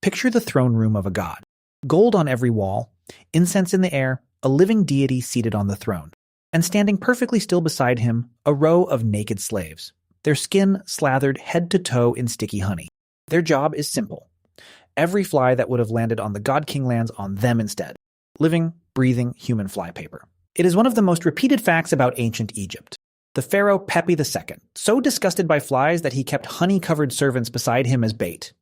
Picture the throne room of a god. Gold on every wall, incense in the air, a living deity seated on the throne. And standing perfectly still beside him, a row of naked slaves, their skin slathered head to toe in sticky honey. Their job is simple. Every fly that would have landed on the God King lands on them instead. Living, breathing human flypaper. It is one of the most repeated facts about ancient Egypt. The Pharaoh Pepi II, so disgusted by flies that he kept honey-covered servants beside him as bait.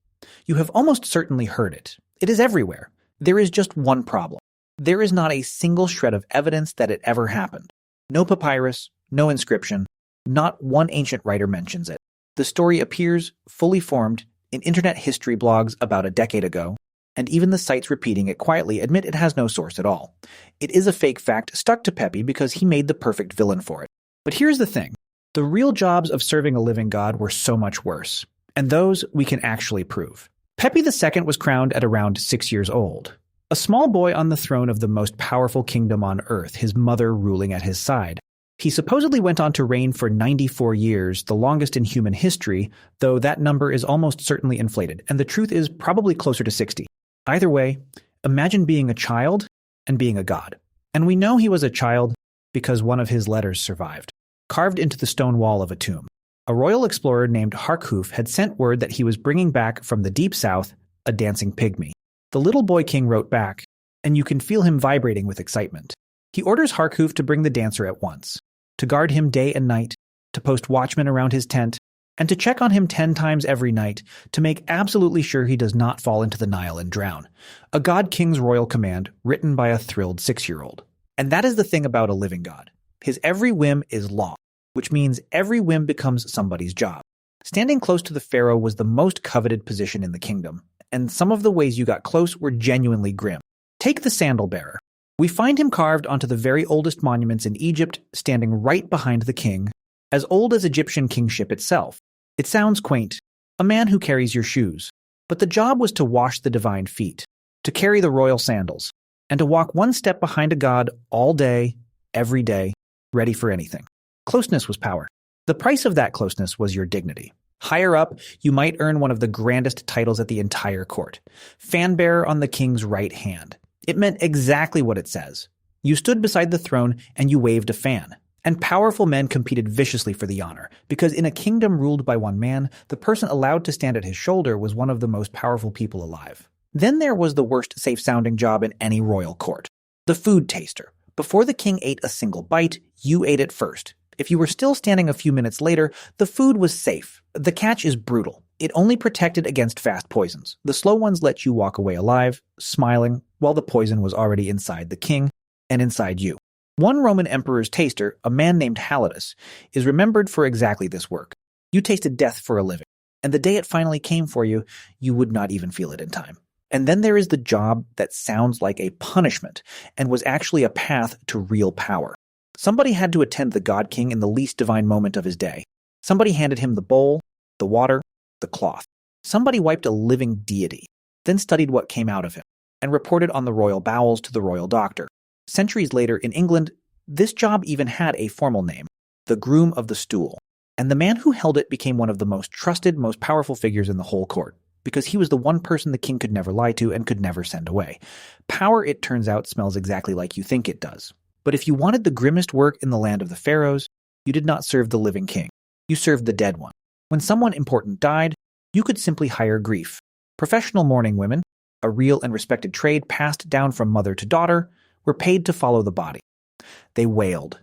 You have almost certainly heard it. It is everywhere. There is just one problem. There is not a single shred of evidence that it ever happened. No papyrus, no inscription, not one ancient writer mentions it. The story appears, fully formed, in internet history blogs about a decade ago, and even the sites repeating it quietly admit it has no source at all. It is a fake fact stuck to Pepi because he made the perfect villain for it. But here's the thing. The real jobs of serving a living god were so much worse, and those we can actually prove. Pepi II was crowned at around 6 years old. A small boy on the throne of the most powerful kingdom on earth, his mother ruling at his side. He supposedly went on to reign for 94 years, the longest in human history, though that number is almost certainly inflated, and the truth is probably closer to 60. Either way, imagine being a child and being a god. And we know he was a child because one of his letters survived, carved into the stone wall of a tomb. A royal explorer named Harkhuf had sent word that he was bringing back from the deep south a dancing pygmy. The little boy king wrote back, and you can feel him vibrating with excitement. He orders Harkhuf to bring the dancer at once, to guard him day and night, to post watchmen around his tent, and to check on him 10 times every night to make absolutely sure he does not fall into the Nile and drown. A god king's royal command written by a thrilled 6-year-old. And that is the thing about a living god. His every whim is law, which means every whim becomes somebody's job. Standing close to the pharaoh was the most coveted position in the kingdom, and some of the ways you got close were genuinely grim. Take the sandal-bearer. We find him carved onto the very oldest monuments in Egypt, standing right behind the king, as old as Egyptian kingship itself. It sounds quaint, a man who carries your shoes. But the job was to wash the divine feet, to carry the royal sandals, and to walk one step behind a god all day, every day, ready for anything. Closeness was power. The price of that closeness was your dignity. Higher up, you might earn one of the grandest titles at the entire court, fan-bearer on the king's right hand. It meant exactly what it says. You stood beside the throne and you waved a fan. And powerful men competed viciously for the honor, because in a kingdom ruled by one man, the person allowed to stand at his shoulder was one of the most powerful people alive. Then there was the worst safe-sounding job in any royal court, the food taster. Before the king ate a single bite, you ate it first. If you were still standing a few minutes later, the food was safe. The catch is brutal. It only protected against fast poisons. The slow ones let you walk away alive, smiling, while the poison was already inside the king and inside you. One Roman emperor's taster, a man named Halitus, is remembered for exactly this work. You tasted death for a living, and the day it finally came for you, you would not even feel it in time. And then there is the job that sounds like a punishment and was actually a path to real power. Somebody had to attend the God King in the least divine moment of his day. Somebody handed him the bowl, the water, the cloth. Somebody wiped a living deity, then studied what came out of him, and reported on the royal bowels to the royal doctor. Centuries later in England, this job even had a formal name, the groom of the stool. And the man who held it became one of the most trusted, most powerful figures in the whole court, because he was the one person the king could never lie to and could never send away. Power, it turns out, smells exactly like you think it does. But if you wanted the grimmest work in the land of the pharaohs, you did not serve the living king. You served the dead one. When someone important died, you could simply hire grief. Professional mourning women, a real and respected trade passed down from mother to daughter, were paid to follow the body. They wailed.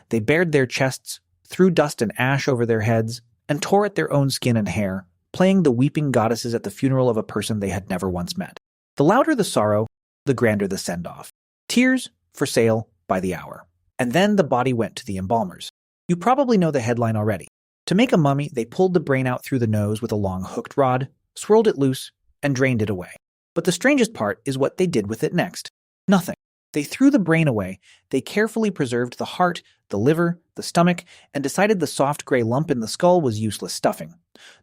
They bared their chests, threw dust and ash over their heads, and tore at their own skin and hair, playing the weeping goddesses at the funeral of a person they had never once met. The louder the sorrow, the grander the send-off. Tears for sale by the hour. And then the body went to the embalmers. You probably know the headline already. To make a mummy, they pulled the brain out through the nose with a long hooked rod, swirled it loose, and drained it away. But the strangest part is what they did with it next. Nothing. They threw the brain away, they carefully preserved the heart, the liver, the stomach, and decided the soft gray lump in the skull was useless stuffing.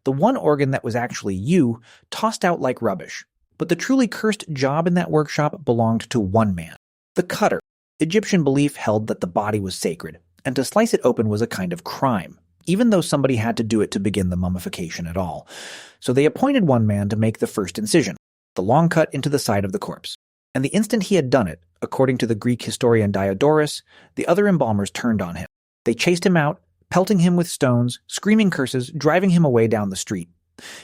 The one organ that was actually you, tossed out like rubbish. But the truly cursed job in that workshop belonged to one man, the cutter. Egyptian belief held that the body was sacred, and to slice it open was a kind of crime, even though somebody had to do it to begin the mummification at all. So they appointed one man to make the first incision. the long cut into the side of the corpse. And the instant he had done it, according to the Greek historian Diodorus, the other embalmers turned on him. They chased him out, pelting him with stones, screaming curses, driving him away down the street.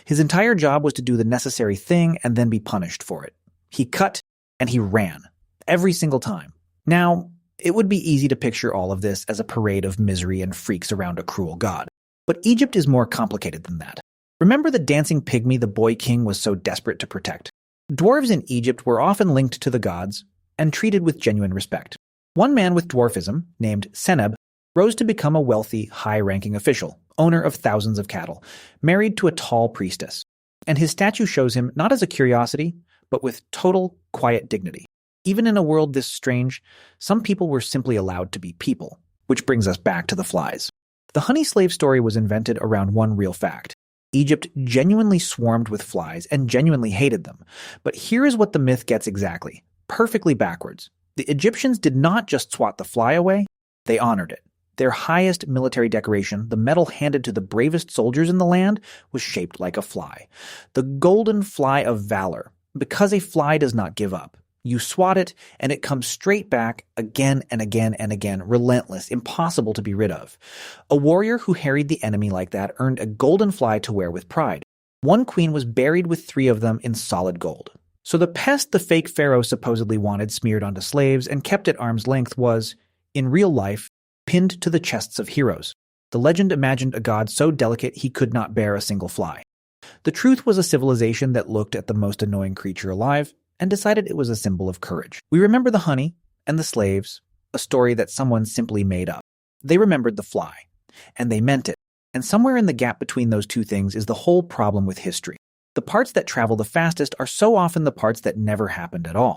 His entire job was to do the necessary thing and then be punished for it. He cut and he ran, every single time. Now, it would be easy to picture all of this as a parade of misery and freaks around a cruel god. But Egypt is more complicated than that. Remember the dancing pygmy the boy king was so desperate to protect? Dwarves in Egypt were often linked to the gods and treated with genuine respect. One man with dwarfism, named Seneb, rose to become a wealthy, high-ranking official, owner of thousands of cattle, married to a tall priestess. And his statue shows him not as a curiosity, but with total, quiet dignity. Even in a world this strange, some people were simply allowed to be people, which brings us back to the flies. The honey slave story was invented around one real fact. Egypt genuinely swarmed with flies and genuinely hated them. But here is what the myth gets exactly, perfectly backwards. The Egyptians did not just swat the fly away, they honored it. Their highest military decoration, the medal handed to the bravest soldiers in the land, was shaped like a fly. The golden fly of valor, because a fly does not give up. You swat it, and it comes straight back again and again and again, relentless, impossible to be rid of. A warrior who harried the enemy like that earned a golden fly to wear with pride. One queen was buried with 3 of them in solid gold. So the pest the fake pharaoh supposedly wanted smeared onto slaves and kept at arm's length was, in real life, pinned to the chests of heroes. The legend imagined a god so delicate he could not bear a single fly. The truth was a civilization that looked at the most annoying creature alive and decided it was a symbol of courage. We remember the honey and the slaves, a story that someone simply made up. They remembered the fly, and they meant it. And somewhere in the gap between those two things is the whole problem with history. The parts that travel the fastest are so often the parts that never happened at all.